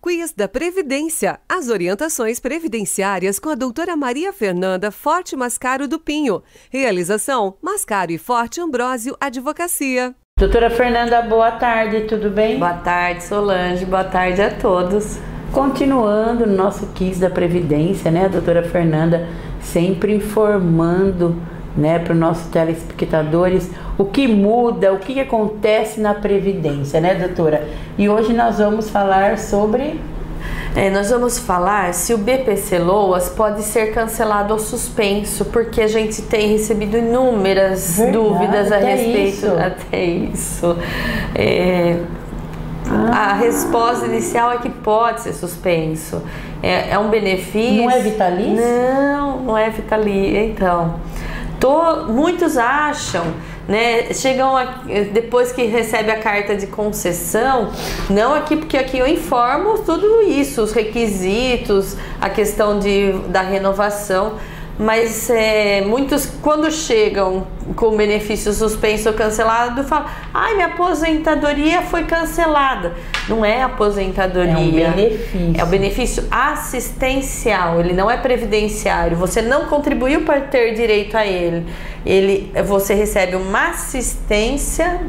Quiz da Previdência. As orientações previdenciárias com a doutora Maria Fernanda Forte Mascaro do Pinho. Realização: Mascaro e Forte Ambrósio Advocacia. Doutora Fernanda, boa tarde, tudo bem? Boa tarde, Solange, boa tarde a todos. Continuando no nosso quiz da Previdência, né? A doutora Fernanda sempre informando, né, para os nossos telespectadores o que muda, o que acontece na Previdência, né, doutora? E hoje nós vamos falar sobre... Nós vamos falar se o BPC Loas pode ser cancelado ou suspenso, porque a gente tem recebido inúmeras dúvidas a respeito. Até isso. A resposta inicial é que pode ser suspenso. É um benefício. Não é vitalício? Não é vitalício. Então, muitos acham, né? Chegam depois que recebe a carta de concessão, não aqui, porque aqui eu informo tudo isso, os requisitos, a questão da renovação. Mas muitos, quando chegam com benefício suspenso ou cancelado, falam: ai, minha aposentadoria foi cancelada. Não é aposentadoria. É um benefício. É o benefício assistencial, ele não é previdenciário. Você não contribuiu para ter direito a ele. Você recebe uma assistência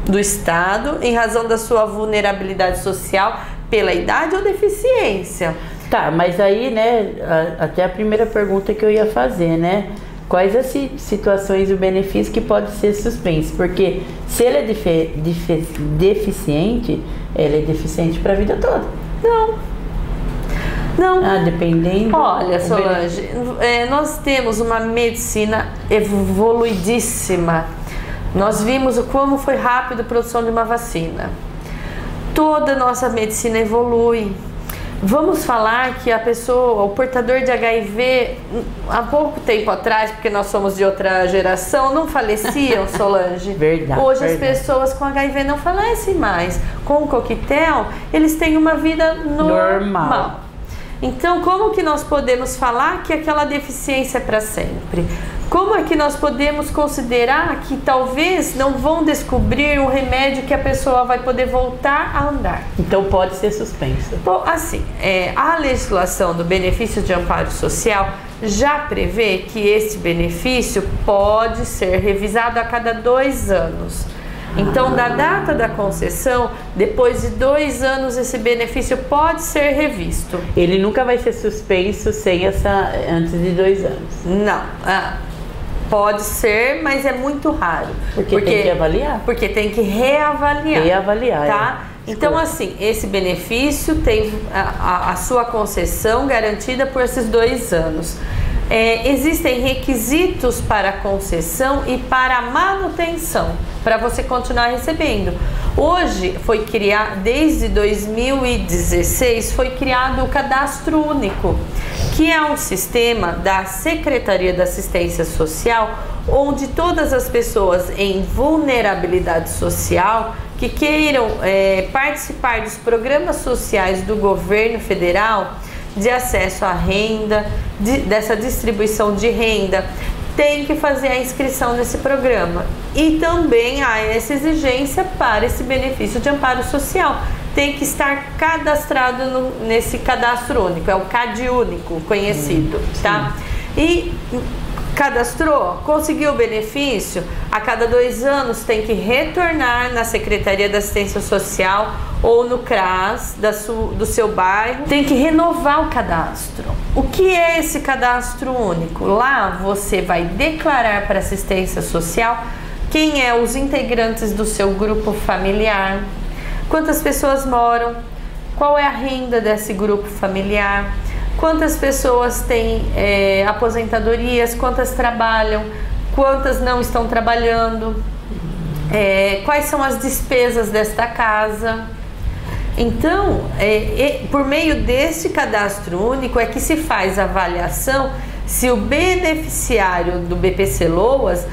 do Estado em razão da sua vulnerabilidade social pela idade ou deficiência. Tá, mas aí, né, até a primeira pergunta que eu ia fazer, né? Quais as situações e o benefício que pode ser suspenso? Porque se ele é deficiente, ele é deficiente para a vida toda. Não. Ah, dependendo... Olha, Solange, nós temos uma medicina evoluidíssima. Nós vimos como foi rápido a produção de uma vacina. Toda a nossa medicina evolui. Vamos falar que o portador de HIV, há pouco tempo atrás, porque nós somos de outra geração, não faleciam, Solange. Verdade. Hoje as pessoas com HIV não falecem mais. Com o coquetel, eles têm uma vida normal. Então, como que nós podemos falar que aquela deficiência é para sempre? Como é que nós podemos considerar que talvez não vão descobrir um remédio que a pessoa vai poder voltar a andar? Então pode ser suspensa. Bom, assim, a legislação do benefício de amparo social já prevê que esse benefício pode ser revisado a cada 2 anos. Então, da data da concessão, depois de 2 anos, esse benefício pode ser revisto. Ele nunca vai ser suspenso antes de 2 anos? Não. Pode ser, mas é muito raro. Porque tem que avaliar? Porque tem que reavaliar. Reavaliar, tá? Então, assim, esse benefício tem a sua concessão garantida por esses 2 anos. Existem requisitos para a concessão e para a manutenção, para você continuar recebendo. Hoje foi criado, desde 2016, foi criado o Cadastro Único, que é um sistema da Secretaria da Assistência Social, onde todas as pessoas em vulnerabilidade social que queiram participar dos programas sociais do governo federal, de acesso à renda, dessa distribuição de renda, tem que fazer a inscrição nesse programa. E também há essa exigência para esse benefício de amparo social. Tem que estar cadastrado nesse cadastro único, é o CAD único conhecido, tá? E cadastrou, conseguiu o benefício, a cada 2 anos tem que retornar na Secretaria da Assistência Social ou no CRAS do seu bairro, tem que renovar o cadastro. O que é esse cadastro único? Lá você vai declarar para a assistência social quem é os integrantes do seu grupo familiar, quantas pessoas moram, qual é a renda desse grupo familiar, quantas pessoas têm aposentadorias, quantas trabalham, quantas não estão trabalhando, quais são as despesas desta casa. Então, por meio deste cadastro único é que se faz a avaliação se o beneficiário do BPC Loas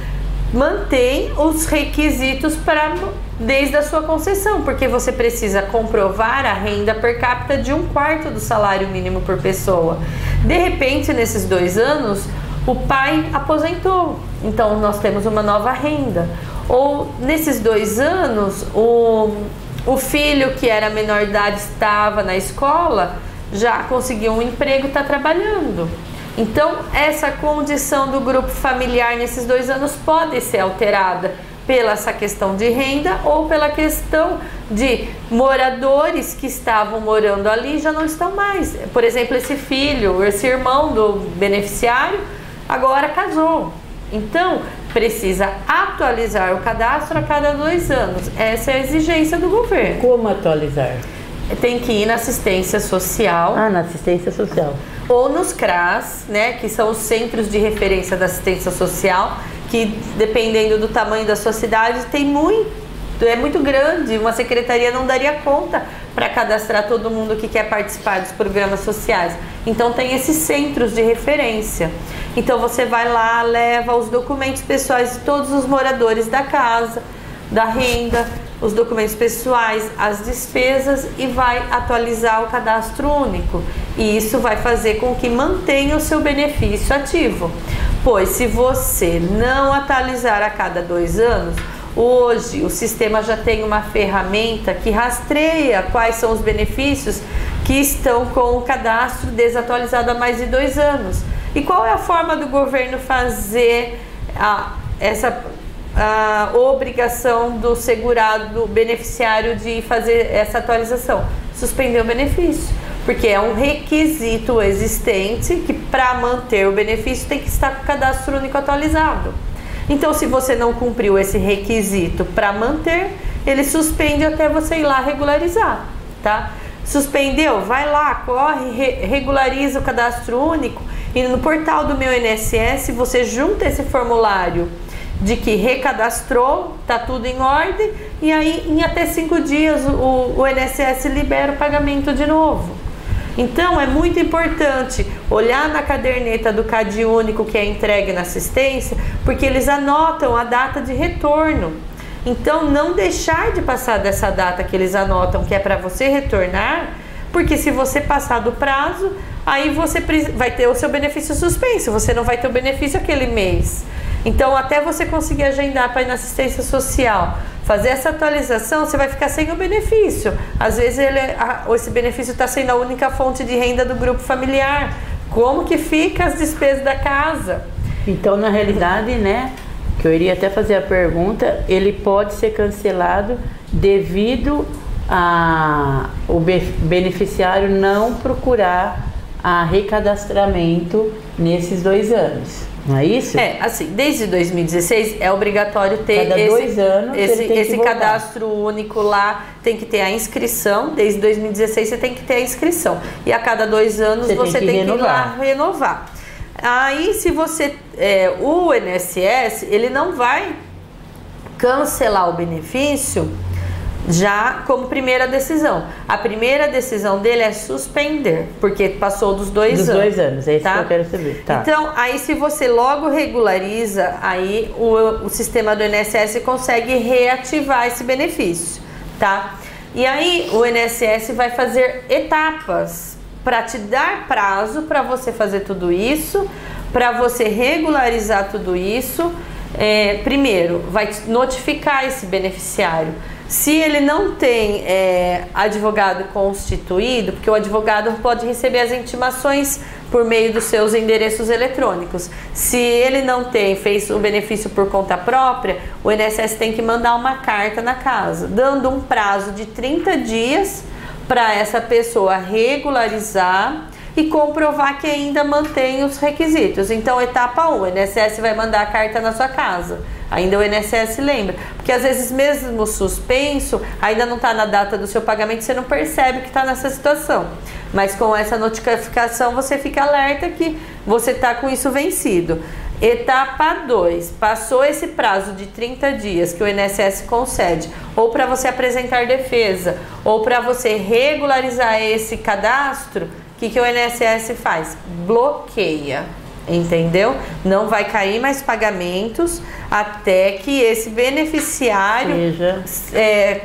mantém os requisitos desde a sua concessão, porque você precisa comprovar a renda per capita de 1/4 do salário mínimo por pessoa. De repente, nesses 2 anos, o pai aposentou, então nós temos uma nova renda. Ou nesses 2 anos, O filho que era menor de idade estava na escola, já conseguiu um emprego, está trabalhando. Então, essa condição do grupo familiar nesses 2 anos pode ser alterada pela essa questão de renda ou pela questão de moradores que estavam morando ali já não estão mais. Por exemplo, esse filho, esse irmão do beneficiário, agora casou. Então, precisa atualizar o cadastro a cada 2 anos. Essa é a exigência do governo. Como atualizar? Tem que ir na assistência social. Na assistência social. Ou nos CRAS, né, que são os centros de referência da assistência social, que dependendo do tamanho da sua cidade, é muito grande, uma secretaria não daria conta para cadastrar todo mundo que quer participar dos programas sociais. Então tem esses centros de referência. Então você vai lá, leva os documentos pessoais de todos os moradores da casa, da renda, os documentos pessoais, as despesas e vai atualizar o cadastro único. E isso vai fazer com que mantenha o seu benefício ativo. Pois se você não atualizar a cada 2 anos, hoje o sistema já tem uma ferramenta que rastreia quais são os benefícios que estão com o cadastro desatualizado há mais de 2 anos. E qual é a forma do governo fazer essa obrigação do segurado, do beneficiário de fazer essa atualização? Suspender o benefício, porque é um requisito existente que para manter o benefício tem que estar com o cadastro único atualizado. Então, se você não cumpriu esse requisito para manter, ele suspende até você ir lá regularizar, tá? Suspendeu? Vai lá, corre, regulariza o cadastro único e no portal do Meu INSS você junta esse formulário de que recadastrou, tá tudo em ordem, e aí em até 5 dias o INSS libera o pagamento de novo. Então é muito importante olhar na caderneta do CAD único que é entregue na assistência, porque eles anotam a data de retorno. Então não deixar de passar dessa data que eles anotam, que é para você retornar, porque se você passar do prazo, aí você vai ter o seu benefício suspenso, você não vai ter o benefício aquele mês. Então, até você conseguir agendar para ir na assistência social, fazer essa atualização, você vai ficar sem o benefício. Às vezes, esse benefício está sendo a única fonte de renda do grupo familiar. Como que fica as despesas da casa? Então, na realidade, né, que eu iria até fazer a pergunta, ele pode ser cancelado devido o beneficiário não procurar recadastramento nesses 2 anos. Não é isso? Assim, desde 2016 é obrigatório ter Cada 2 anos esse cadastro único lá, tem que ter a inscrição. Desde 2016 você tem que ter a inscrição. E a cada 2 anos você tem que ir lá renovar. Aí se você... o INSS, ele não vai cancelar o benefício já como primeira decisão. A primeira decisão dele é suspender, porque passou dos 2 anos. Dos 2 anos, é isso que eu quero saber. Tá. Então, aí se você logo regulariza, aí o sistema do INSS consegue reativar esse benefício, tá? E aí o INSS vai fazer etapas para te dar prazo para você fazer tudo isso, para você regularizar tudo isso. Primeiro, vai notificar esse beneficiário. Se ele não tem advogado constituído, porque o advogado pode receber as intimações por meio dos seus endereços eletrônicos. Se ele não fez o benefício por conta própria, o INSS tem que mandar uma carta na casa, dando um prazo de 30 dias para essa pessoa regularizar e comprovar que ainda mantém os requisitos. Então, etapa 1, o INSS vai mandar a carta na sua casa. Ainda o INSS lembra, porque às vezes mesmo suspenso, ainda não está na data do seu pagamento, você não percebe que está nessa situação. Mas com essa notificação você fica alerta que você está com isso vencido. Etapa 2, passou esse prazo de 30 dias que o INSS concede, ou para você apresentar defesa, ou para você regularizar esse cadastro, o que o INSS faz? Bloqueia. Entendeu? Não vai cair mais pagamentos até que esse beneficiário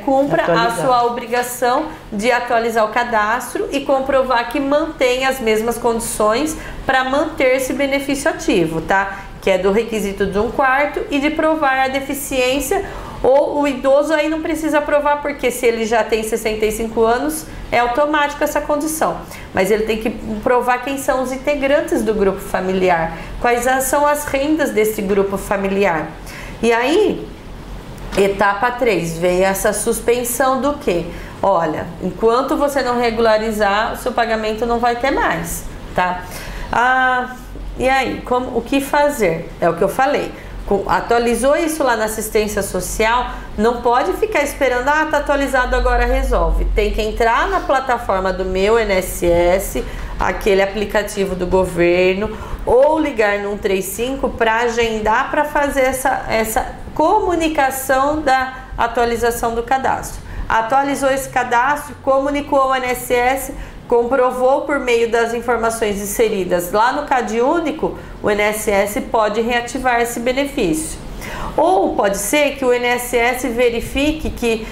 cumpra a sua obrigação de atualizar o cadastro e comprovar que mantém as mesmas condições para manter esse benefício ativo, tá? Que é do requisito de 1/4 e de provar a deficiência Ou o idoso aí não precisa provar, porque se ele já tem 65 anos, é automático essa condição. Mas ele tem que provar quem são os integrantes do grupo familiar, quais são as rendas desse grupo familiar. E aí, etapa 3, vem essa suspensão do quê? Olha, enquanto você não regularizar, o seu pagamento não vai ter mais, tá? E aí, o que fazer? É o que eu falei. Atualizou isso lá na assistência social, não pode ficar esperando, tá atualizado, agora resolve. Tem que entrar na plataforma do Meu INSS, aquele aplicativo do governo, ou ligar no 135 para agendar, para fazer essa comunicação da atualização do cadastro. Atualizou esse cadastro, comunicou ao INSS, comprovou por meio das informações inseridas lá no CadÚnico, o INSS pode reativar esse benefício. Ou pode ser que o INSS verifique que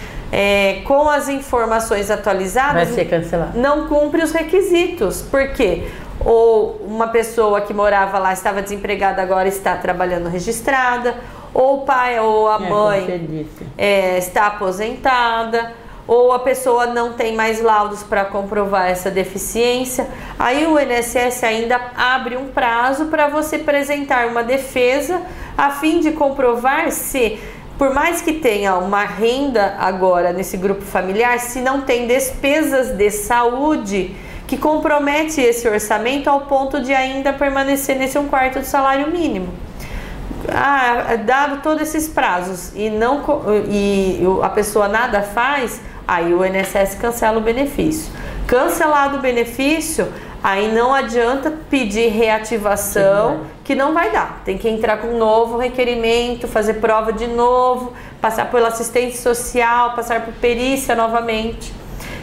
com as informações atualizadas vai ser cancelado, não cumpre os requisitos. Por quê? Ou uma pessoa que morava lá estava desempregada, agora está trabalhando registrada, ou o pai ou a mãe está aposentada, ou a pessoa não tem mais laudos para comprovar essa deficiência. Aí o INSS ainda abre um prazo para você apresentar uma defesa a fim de comprovar se, por mais que tenha uma renda agora nesse grupo familiar, se não tem despesas de saúde que compromete esse orçamento ao ponto de ainda permanecer nesse 1/4 do salário mínimo. Dado todos esses prazos e a pessoa nada faz, aí o INSS cancela o benefício. Cancelado o benefício, aí não adianta pedir reativação, que não vai dar. Tem que entrar com um novo requerimento, fazer prova de novo, passar pela assistência social, passar por perícia novamente.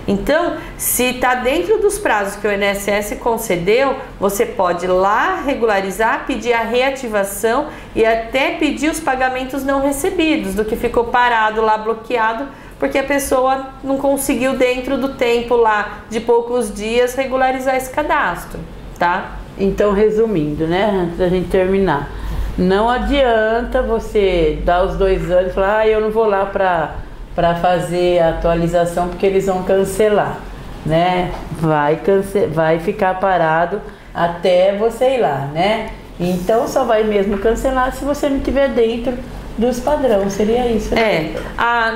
Então, se está dentro dos prazos que o INSS concedeu, você pode ir lá regularizar, pedir a reativação e até pedir os pagamentos não recebidos, do que ficou parado lá, bloqueado, porque a pessoa não conseguiu, dentro do tempo lá de poucos dias, regularizar esse cadastro, tá? Então, resumindo, né, antes da gente terminar, não adianta você dar os 2 anos e falar, eu não vou lá para fazer a atualização porque eles vão cancelar, né? Vai ficar parado até você ir lá, né? Então só vai mesmo cancelar se você não estiver dentro dos padrões, seria isso, né?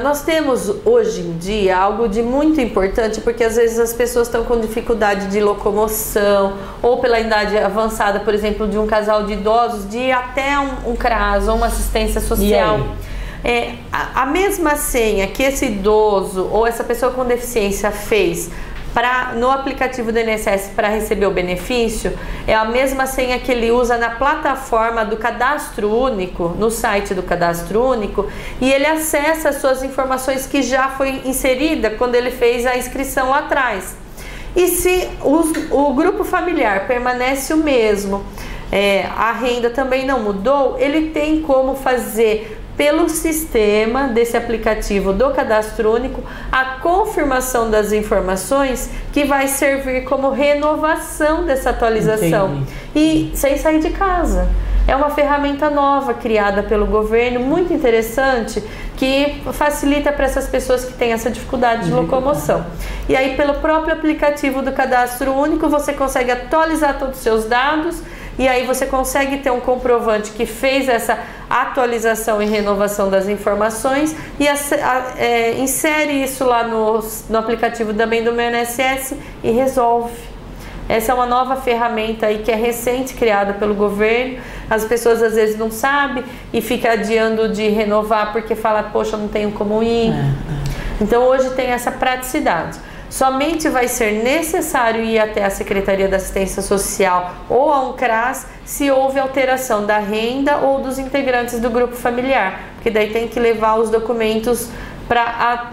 Nós temos hoje em dia algo de muito importante, porque às vezes as pessoas estão com dificuldade de locomoção, ou pela idade avançada, por exemplo, de um casal de idosos, de ir até um CRAS ou uma assistência social. A mesma senha que esse idoso ou essa pessoa com deficiência fez no aplicativo do INSS para receber o benefício, é a mesma senha que ele usa na plataforma do Cadastro Único, no site do Cadastro Único, e ele acessa as suas informações que já foi inserida quando ele fez a inscrição lá atrás. E se o grupo familiar permanece o mesmo, a renda também não mudou, ele tem como fazer pelo sistema desse aplicativo do Cadastro Único a confirmação das informações, que vai servir como renovação dessa atualização. E sem sair de casa. É uma ferramenta nova criada pelo governo, muito interessante, que facilita para essas pessoas que têm essa dificuldade de locomoção. E aí, pelo próprio aplicativo do Cadastro Único, você consegue atualizar todos os seus dados, e aí você consegue ter um comprovante que fez essa atualização e renovação das informações e insere isso lá no aplicativo também do Meu INSS e resolve. Essa é uma nova ferramenta aí que é recente, criada pelo governo. As pessoas às vezes não sabem e fica adiando de renovar porque fala, poxa, não tenho como ir. Então hoje tem essa praticidade. Somente vai ser necessário ir até a Secretaria da Assistência Social ou a um CRAS se houve alteração da renda ou dos integrantes do grupo familiar, porque daí tem que levar os documentos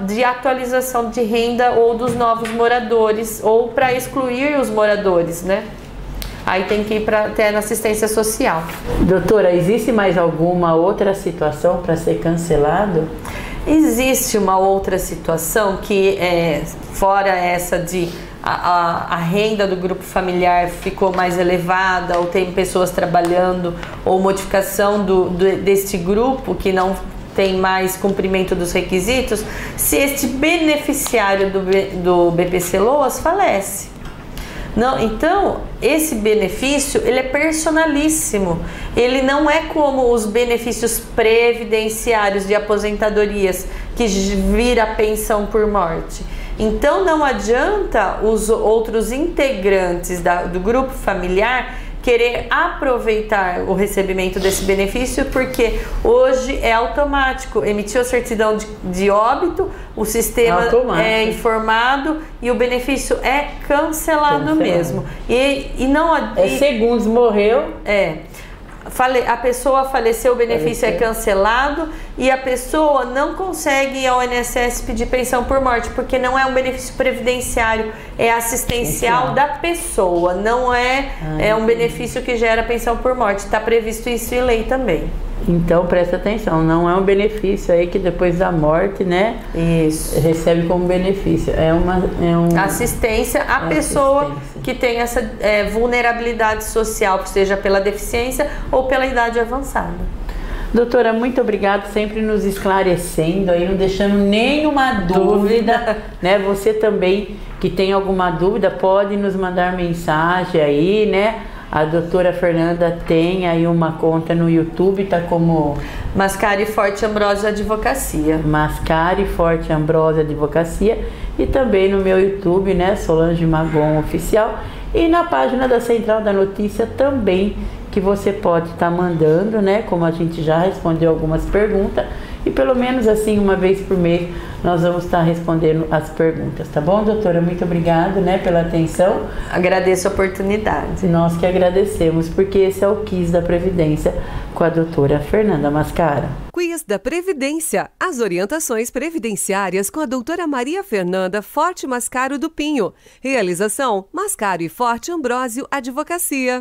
de atualização de renda ou dos novos moradores, ou para excluir os moradores, né? Aí tem que ir até na assistência social. Doutora, existe mais alguma outra situação para ser cancelado? Existe uma outra situação que fora essa de a renda do grupo familiar ficou mais elevada, ou tem pessoas trabalhando, ou modificação deste grupo que não tem mais cumprimento dos requisitos se este beneficiário do BPC Loas falece. Não, então, esse benefício, ele é personalíssimo. Ele não é como os benefícios previdenciários de aposentadorias, que vira pensão por morte. Então, não adianta os outros integrantes do grupo familiar querer aproveitar o recebimento desse benefício, porque hoje é automático, emitiu a certidão de óbito, o sistema é informado e o benefício é cancelado mesmo. E não segundos morreu. A pessoa faleceu, o benefício é cancelado e a pessoa não consegue ir ao INSS pedir pensão por morte, porque não é um benefício previdenciário, é assistencial da pessoa, não é um benefício que gera pensão por morte. Está previsto isso em lei também. Então presta atenção, não é um benefício aí que depois da morte, né? Isso. Recebe como benefício. É uma assistência à pessoa que tem essa vulnerabilidade social, seja pela deficiência ou pela idade avançada. Doutora, muito obrigada, sempre nos esclarecendo aí, não deixando nenhuma dúvida, né? Você também que tem alguma dúvida pode nos mandar mensagem aí, né? A doutora Fernanda tem aí uma conta no YouTube, tá como Mascari Forte Ambrosio Advocacia. Mascari Forte Ambrosio Advocacia, e também no meu YouTube, né, Solange Magon Oficial, e na página da Central da Notícia também, que você pode estar mandando, né, como a gente já respondeu algumas perguntas, e pelo menos assim uma vez por mês nós vamos estar respondendo as perguntas, tá bom, doutora? Muito obrigada, né, pela atenção. Agradeço a oportunidade. Nós que agradecemos, porque esse é o Quiz da Previdência com a doutora Fernanda Mascara. Quiz da Previdência, as orientações previdenciárias com a doutora Maria Fernanda Forte Mascaro do Pinho. Realização, Mascaro e Forte Ambrosio Advocacia.